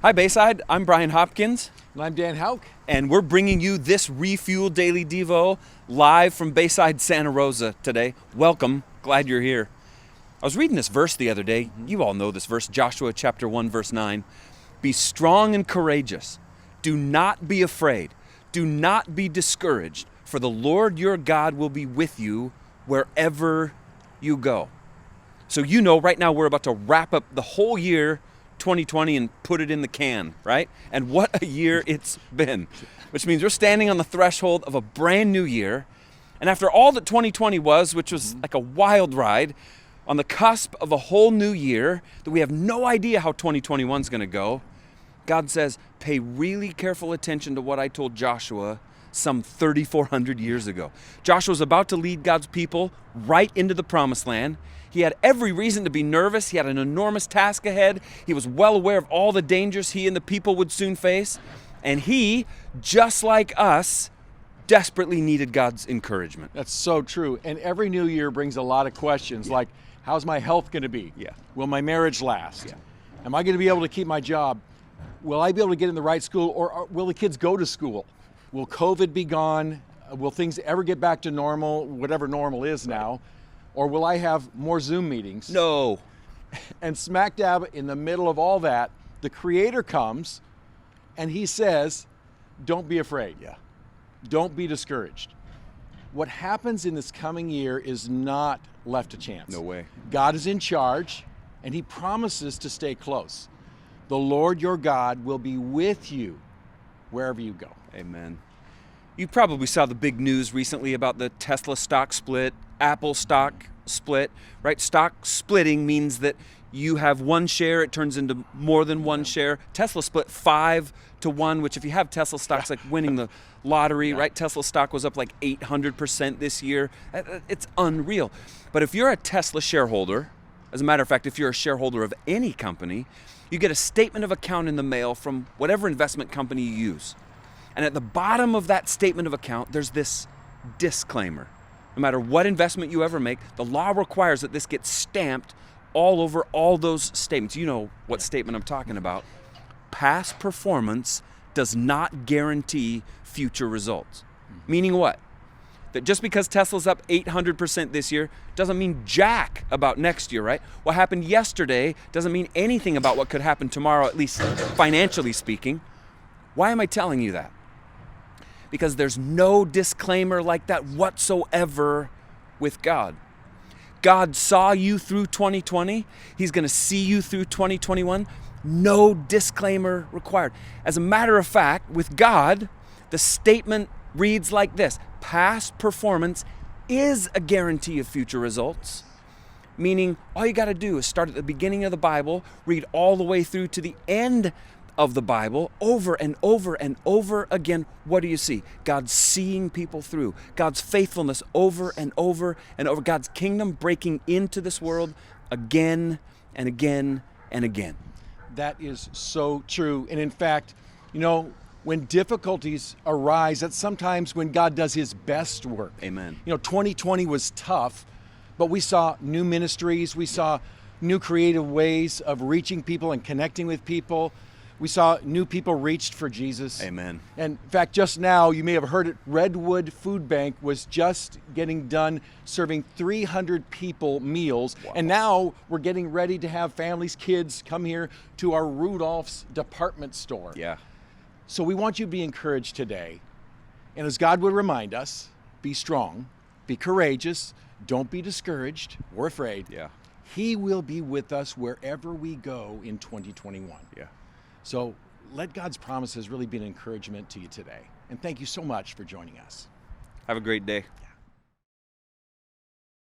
Hi Bayside, I'm Brian Hopkins. And I'm Dan Houk. And we're bringing you this Refuel Daily Devo live from Bayside, Santa Rosa today. Welcome, glad you're here. I was reading this verse the other day. You all know this verse, Joshua chapter 1, verse 9. Be strong and courageous. Do not be afraid. Do not be discouraged, for the Lord your God will be with you wherever you go. So you know right now we're about to wrap up the whole year 2020 and put it in the can, right? And what a year it's been, which means we're standing on the threshold of a brand new year. And after all that 2020 was, which was like a wild ride, on the cusp of a whole new year that we have no idea how 2021 is going to go, God says, pay really careful attention to what I told Joshua some 3,400 years ago. Joshua was about to lead God's people right into the promised land. He had every reason to be nervous. He had an enormous task ahead. He was well aware of all the dangers he and the people would soon face. And he, just like us, desperately needed God's encouragement. That's so true. And every new year brings a lot of questions like, how's my health going to be? Yeah. Will my marriage last? Yeah. Am I going to be able to keep my job? Will I be able to get in the right school, or will the kids go to school? Will COVID be gone? Will things ever get back to normal, whatever normal is now? Or will I have more Zoom meetings? No. And smack dab in the middle of all that, the Creator comes and he says, don't be afraid. Yeah. Don't be discouraged. What happens in this coming year is not left to chance. No way. God is in charge and he promises to stay close. The Lord your God will be with you wherever you go. Amen. You probably saw the big news recently about the Tesla stock split, Apple stock split, right? Stock splitting means that you have one share, it turns into more than one share. Tesla split 5-1, which if you have Tesla stock's like winning the lottery, right? Tesla stock was up like 800% this year. It's unreal. But if you're a Tesla shareholder, as a matter of fact, if you're a shareholder of any company, you get a statement of account in the mail from whatever investment company you use. And at the bottom of that statement of account, there's this disclaimer. No matter what investment you ever make, the law requires that this gets stamped all over all those statements. You know what statement I'm talking about. Past performance does not guarantee future results. Meaning what? That just because Tesla's up 800% this year doesn't mean jack about next year, right? What happened yesterday doesn't mean anything about what could happen tomorrow, at least financially speaking. Why am I telling you that? Because there's no disclaimer like that whatsoever with God. God saw you through 2020. He's going to see you through 2021. No disclaimer required. As a matter of fact, with God, the statement reads like this: past performance is a guarantee of future results. Meaning, all you got to do is start at the beginning of the Bible, read all the way through to the end of the Bible, over and over and over again. What do you see? God seeing people through. God's faithfulness over and over and over. God's kingdom breaking into this world again and again and again. That is so true. And in fact, you know, when difficulties arise, that's sometimes when God does his best work. Amen. You know, 2020 was tough, but we saw new ministries. We saw new creative ways of reaching people and connecting with people. We saw new people reached for Jesus. Amen. And in fact, just now, you may have heard it, Redwood Food Bank was just getting done serving 300 people meals. Wow. And now we're getting ready to have families, kids come here to our Rudolph's department store. Yeah. So we want you to be encouraged today. And as God would remind us, be strong, be courageous, don't be discouraged or afraid. Yeah. He will be with us wherever we go in 2021. Yeah. So let God's promises really be an encouragement to you today. And thank you so much for joining us. Have a great day.